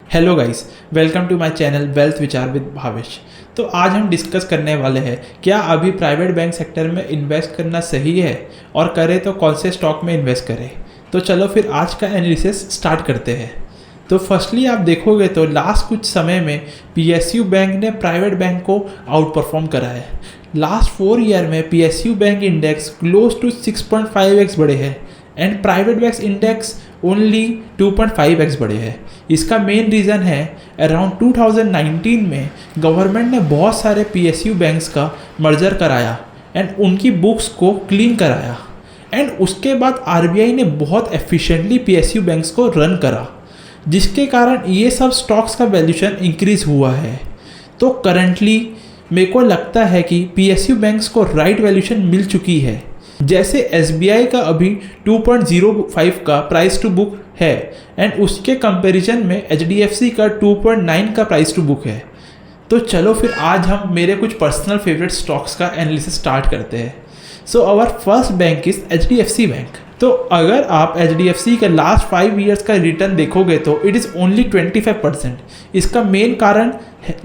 Hello guys, welcome to my channel Wealth Vichar with Bhavesh. तो आज हम डिस्कस करने वाले हैं क्या अभी प्राइवेट बैंक सेक्टर में इन्वेस्ट करना सही है और करें तो कौन से स्टॉक में इन्वेस्ट करें। तो चलो फिर आज का एनालिसिस स्टार्ट करते हैं। तो फर्स्टली आप देखोगे तो लास्ट कुछ समय में पीएसयू बैंक ने प्राइवेट बैंक को आउट परफॉर्म करा है। लास्ट 4 ईयर में PSU bank index close to 6.5x बढ़े हैं and private bank index only 2.5x बढ़े हैं। इसका मेन रीज़न है अराउंड 2019 में गवर्नमेंट ने बहुत सारे पीएसयू बैंक्स का मर्जर कराया एंड उनकी बुक्स को क्लीन कराया एंड उसके बाद आरबीआई ने बहुत एफिशिएंटली पीएसयू बैंक्स को रन करा, जिसके कारण ये सब स्टॉक्स का वैल्यूशन इंक्रीज हुआ है। तो करंटली मेरे को लगता है कि पीएसयू बैंक्स को राइट वैल्यूशन मिल चुकी है। जैसे एसबीआई का अभी 2.05 का प्राइस टू बुक है एंड उसके कंपैरिजन में एचडीएफसी का 2.9 का प्राइस टू बुक है। तो चलो फिर आज हम मेरे कुछ पर्सनल फेवरेट स्टॉक्स का एनालिसिस स्टार्ट करते हैं। So our first bank is HDFC bank. तो अगर आप एचडीएफसी का लास्ट 5 ईयर्स का रिटर्न देखोगे तो इट इज़ ओनली 25%। इसका मेन कारण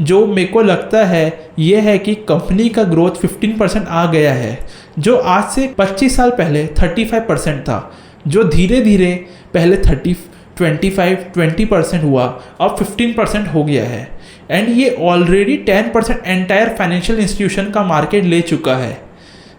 जो मेरे को लगता है ये है कि कंपनी का ग्रोथ 15% आ गया है, जो आज से 25 साल पहले 35% था, जो धीरे धीरे पहले 20% हुआ, अब 15% हो गया है एंड ये ऑलरेडी 10% एंटायर फाइनेंशियल इंस्टीट्यूशन का मार्केट ले चुका है।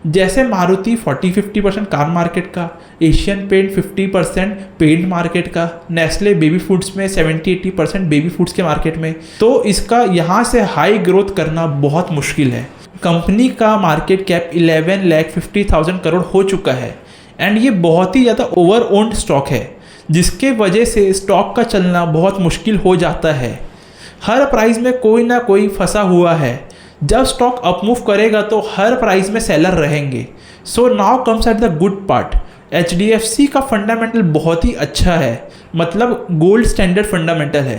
जैसे मारुति 40-50% कार मार्केट का, एशियन पेंट 50% पेंट मार्केट का, नेस्ले बेबी फूड्स में 70-80% बेबी फूड्स के मार्केट में। तो इसका यहाँ से हाई ग्रोथ करना बहुत मुश्किल है। कंपनी का मार्केट कैप 11,50,000 करोड़ हो चुका है एंड ये बहुत ही ज़्यादा ओवर ओन्ड स्टॉक है, जिसके वजह से स्टॉक का चलना बहुत मुश्किल हो जाता है। हर प्राइस में कोई ना कोई फंसा हुआ है। जब स्टॉक अपमूव करेगा तो हर प्राइस में सेलर रहेंगे। So now comes at the good part. HDFC का फंडामेंटल बहुत ही अच्छा है, मतलब गोल्ड स्टैंडर्ड फंडामेंटल है।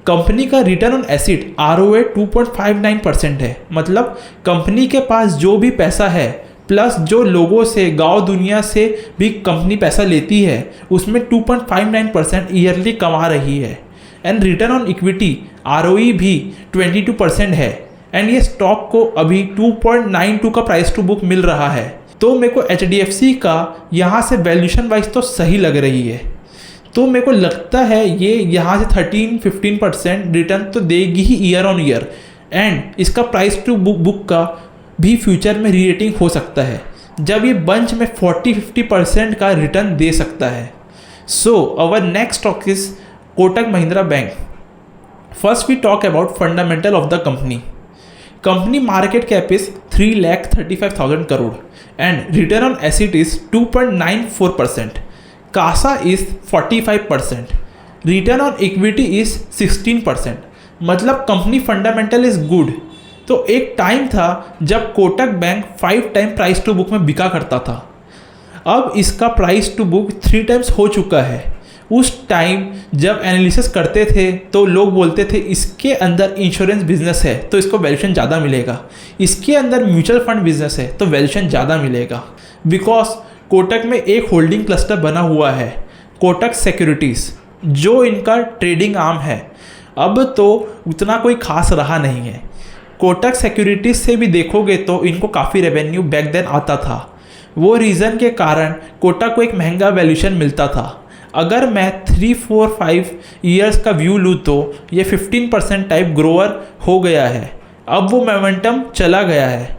कंपनी का रिटर्न ऑन एसेट आरओए 2.59% है, मतलब कंपनी के पास जो भी पैसा है प्लस जो लोगों से गांव दुनिया से भी कंपनी पैसा लेती है उसमें 2.59% ईयरली कमा रही है and return on equity ROE भी 22% है एंड ये स्टॉक को अभी 2.92 का प्राइस टू बुक मिल रहा है। तो मेरे को एचडीएफसी का यहाँ से वैल्यूशन वाइज तो सही लग रही है। तो मेरे को लगता है ये यहाँ से 13-15% रिटर्न तो देगी ही ईयर ऑन ईयर एंड इसका प्राइस टू बुक का भी फ्यूचर में रीरेटिंग हो सकता है, जब ये बंच में 40-50% का रिटर्न दे सकता है। So our next stock is Kotak Mahindra Bank. First we talk about fundamental of the company. Company market cap is 3,35,000 crore and return on asset is 2.94%. CASA is 45%. Return on equity is 16%. मतलब company fundamental is good. तो एक time था जब Kotak bank 5 time price to book में बिका करता था। अब इसका प्राइस टू बुक 3 टाइम्स हो चुका है। उस टाइम जब एनालिसिस करते थे तो लोग बोलते थे इसके अंदर इंश्योरेंस बिजनेस है तो इसको वैल्यूशन ज़्यादा मिलेगा, इसके अंदर म्यूचुअल फंड बिजनेस है तो वैल्यूशन ज़्यादा मिलेगा। बिकॉज कोटक में एक होल्डिंग क्लस्टर बना हुआ है, कोटक सिक्योरिटीज़, जो इनका ट्रेडिंग आर्म है। अब तो उतना कोई खास रहा नहीं है। कोटक सिक्योरिटीज़ से भी देखोगे तो इनको काफ़ी रेवेन्यू बैक देन आता था। वो रीज़न के कारण कोटक को एक महंगा वैल्यूशन मिलता था। अगर मैं 3-4-5 ईयर्स का व्यू लूँ तो ये 15% टाइप ग्रोअर हो गया है। अब वो मोमेंटम चला गया है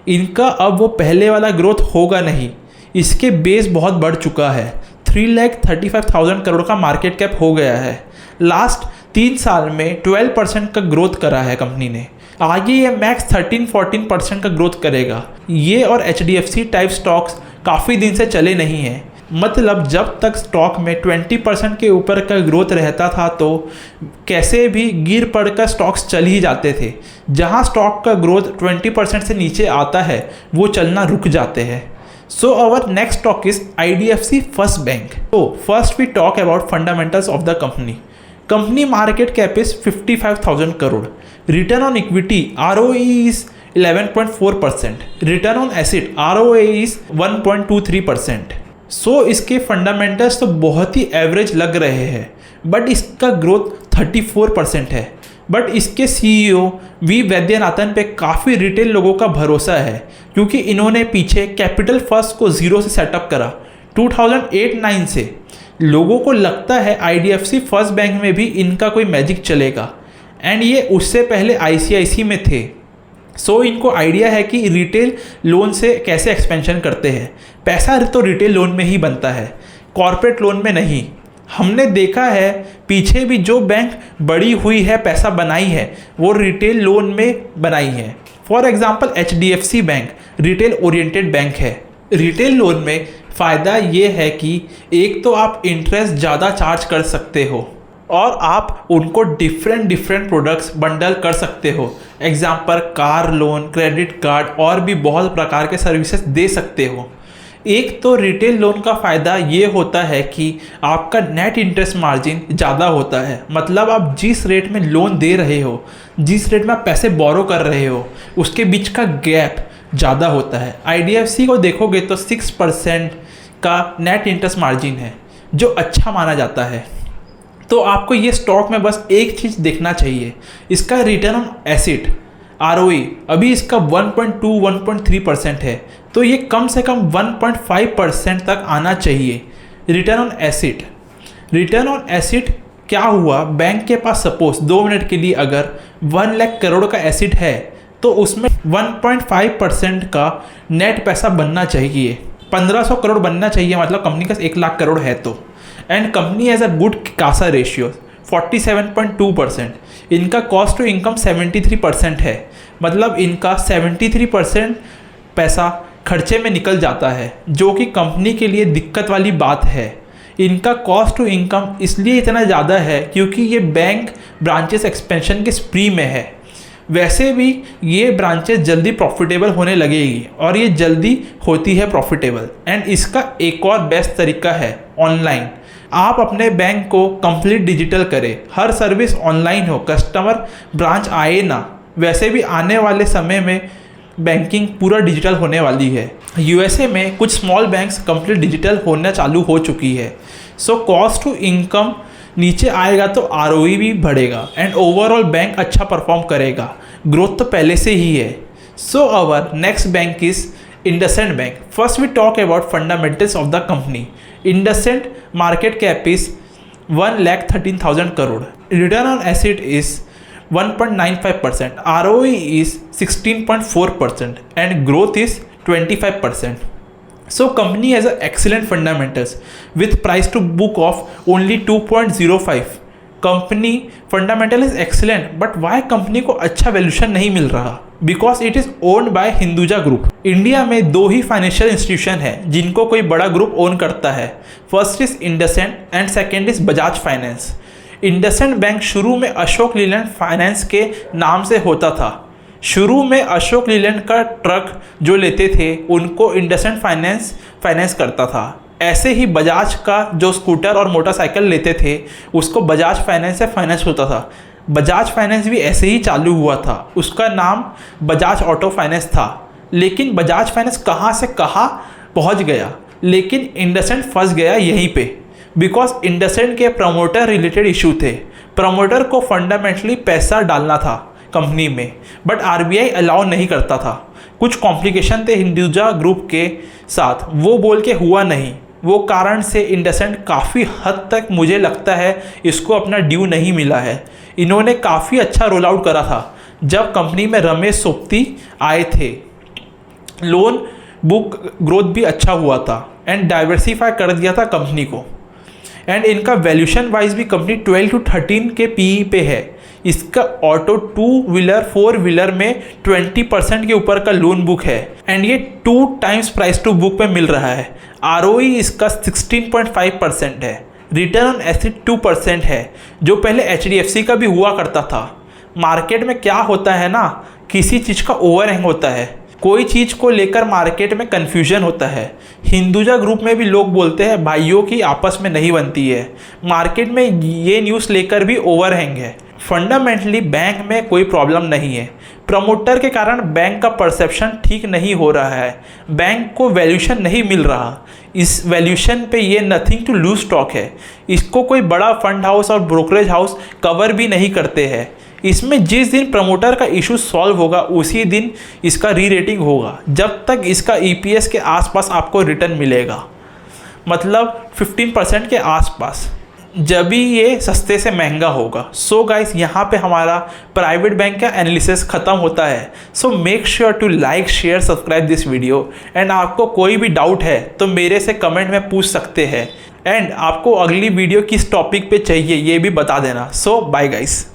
इनका, अब वो पहले वाला ग्रोथ होगा नहीं। इसके बेस बहुत बढ़ चुका है। 3,35,000 करोड़ का मार्केट कैप हो गया है। लास्ट 3 साल में 12% का ग्रोथ करा है कंपनी ने। आगे ये मैक्स 13-14% का ग्रोथ करेगा। ये और एचडीएफसी टाइप स्टॉक्स काफ़ी दिन से चले नहीं हैं। मतलब जब तक स्टॉक में 20% के ऊपर का ग्रोथ रहता था तो कैसे भी गिर पड़कर स्टॉक्स चल ही जाते थे। जहां स्टॉक का ग्रोथ 20% से नीचे आता है वो चलना रुक जाते हैं। So our next stock is IDFC First Bank. तो first we talk about fundamentals of the company. Company market cap is 55,000 crore. Return on equity ROE is 11.4%. Return on asset ROA is 1.23%. So इसके fundamentals तो बहुत ही average लग रहे हैं, but इसका growth 34% है। But इसके CEO वी वैद्यनाथन पे काफ़ी रिटेल लोगों का भरोसा है, क्योंकि इन्होंने पीछे कैपिटल फर्स्ट को ज़ीरो से सेटअप करा 2008-9 से। लोगों को लगता है IDFC फर्स्ट बैंक में भी इनका कोई मैजिक चलेगा, एंड ये उससे पहले ICICI में थे। सो इनको आइडिया है कि रिटेल लोन से कैसे एक्सपेंशन करते हैं। पैसा तो रिटेल लोन में ही बनता है, कॉर्पोरेट लोन में नहीं। हमने देखा है पीछे भी जो बैंक बड़ी हुई है, पैसा बनाई है, वो रिटेल लोन में बनाई है। For example HDFC bank retail oriented bank है। रिटेल लोन में फ़ायदा ये है कि एक तो आप इंटरेस्ट ज़्यादा चार्ज कर सकते हो, और आप उनको डिफरेंट प्रोडक्ट्स बंडल कर सकते हो। Example car loan, credit card और भी बहुत प्रकार के सर्विसेज दे सकते हो। एक तो रिटेल लोन का फ़ायदा ये होता है कि आपका नेट इंटरेस्ट मार्जिन ज़्यादा होता है। मतलब आप जिस रेट में लोन दे रहे हो, जिस रेट में आप पैसे बोरो कर रहे हो, उसके बीच का गैप ज़्यादा होता है। IDFC को देखोगे तो 6% का नेट इंटरेस्ट मार्जिन है, जो अच्छा माना जाता है। तो आपको ये स्टॉक में बस एक चीज़ देखना चाहिए, इसका रिटर्न ऑन एसेट ROE अभी इसका 1.2-1.3% है, तो ये कम से कम 1.5% तक आना चाहिए। रिटर्न ऑन एसेट क्या हुआ, बैंक के पास सपोज 2 मिनट के लिए अगर 1 लाख करोड़ का एसेट है, तो उसमें 1.5% का नेट पैसा बनना चाहिए। 1500 करोड़ बनना चाहिए, मतलब कंपनी का 1 लाख करोड़ है तो। And company has a good Kasa ratio 47.2%। इनका कॉस्ट टू इनकम 73% है, मतलब इनका 73% पैसा खर्चे में निकल जाता है, जो कि कंपनी के लिए दिक्कत वाली बात है। इनका कॉस्ट टू इनकम इसलिए इतना ज़्यादा है क्योंकि ये बैंक ब्रांचेस एक्सपेंशन के स्प्री में है। वैसे भी ये ब्रांचेस जल्दी प्रॉफिटेबल होने लगेगी, और ये जल्दी होती है प्रॉफिटेबल। एंड इसका एक और बेस्ट तरीका है ऑनलाइन। आप अपने बैंक को कंप्लीट डिजिटल करें, हर सर्विस ऑनलाइन हो, कस्टमर ब्रांच आए ना। वैसे भी आने वाले समय में बैंकिंग पूरा डिजिटल होने वाली है। USA में कुछ स्मॉल बैंक्स कंप्लीट डिजिटल होना चालू हो चुकी है। सो कॉस्ट टू इनकम नीचे आएगा तो ROE भी बढ़ेगा, एंड ओवरऑल बैंक अच्छा परफॉर्म करेगा। ग्रोथ तो पहले से ही है। So our next bank is IndusInd Bank. First we talk about fundamentals of the company. IndusInd market cap is 1,13,000 crore. Return on asset is 1.95%. ROE is 16.4% and growth is 25%. So company has excellent fundamentals with price to book of only 2.05. Company fundamental is excellent, but why company को अच्छा valuation नहीं मिल रहा? Because it is owned by Hinduja group. India में 2 ही financial institution है जिनको कोई बड़ा group own करता है। First is IndusInd and second is Bajaj finance. IndusInd bank शुरू में अशोक लीलैंड फाइनेंस के नाम से होता था। शुरू में अशोक लीलैंड का ट्रक जो लेते थे उनको IndusInd फाइनेंस करता था। ऐसे ही बजाज का जो स्कूटर और मोटरसाइकिल लेते थे उसको बजाज फाइनेंस से फाइनेंस होता था। बजाज फाइनेंस भी ऐसे ही चालू हुआ था, उसका नाम बजाज ऑटो फाइनेंस था। लेकिन बजाज फाइनेंस कहाँ से कहाँ पहुँच गया, लेकिन IndusInd फंस गया यहीं पे, बिकॉज IndusInd के प्रमोटर रिलेटेड इशू थे। प्रमोटर को फंडामेंटली पैसा डालना था कंपनी में, बट RBI अलाउ नहीं करता था। कुछ कॉम्प्लिकेशन थे हिंदुजा ग्रुप के साथ, वो बोल के हुआ नहीं। वो कारण से IndusInd काफ़ी हद तक मुझे लगता है इसको अपना ड्यू नहीं मिला है। इन्होंने काफ़ी अच्छा रोल आउट करा था जब कंपनी में रमेश सोपती आए थे। लोन बुक ग्रोथ भी अच्छा हुआ था एंड डाइवर्सिफाई कर दिया था कंपनी को। एंड इनका वैल्यूशन वाइज भी कंपनी 12 to 13 के PE पे है। इसका ऑटो 2 व्हीलर 4 व्हीलर में 20% के ऊपर का लोन बुक है, एंड ये 2 times प्राइस टू बुक पे मिल रहा है। ROE इसका 16.5% है। रिटर्न ऑन एसेट 2% है, जो पहले HDFC का भी हुआ करता था। मार्केट में क्या होता है ना, किसी चीज़ का ओवरहैंग होता है, कोई चीज़ को लेकर मार्केट में कन्फ्यूजन होता है। हिंदुजा ग्रुप में भी लोग बोलते हैं भाइयों की आपस में नहीं बनती है। मार्केट में ये न्यूज़ लेकर भी ओवरहैंग है। फंडामेंटली बैंक में कोई प्रॉब्लम नहीं है। प्रमोटर के कारण बैंक का परसेप्शन ठीक नहीं हो रहा है। बैंक को वैल्यूशन नहीं मिल रहा। इस वैल्यूशन पे ये नथिंग टू लूज स्टॉक है। इसको कोई बड़ा फंड हाउस और ब्रोकरेज हाउस कवर भी नहीं करते हैं। इसमें जिस दिन प्रमोटर का इशू सॉल्व होगा उसी दिन इसका री रेटिंग होगा। जब तक इसका EPS के आसपास आपको रिटर्न मिलेगा, मतलब 15% के आसपास, जब भी ये सस्ते से महंगा होगा। सो गाइस, यहाँ पे हमारा प्राइवेट बैंक का एनालिसिस ख़त्म होता है। So make sure to like, share, subscribe this video. And आपको कोई भी डाउट है तो मेरे से कमेंट में पूछ सकते हैं। एंड आपको अगली वीडियो किस टॉपिक पे चाहिए ये भी बता देना। सो बाय गाइस।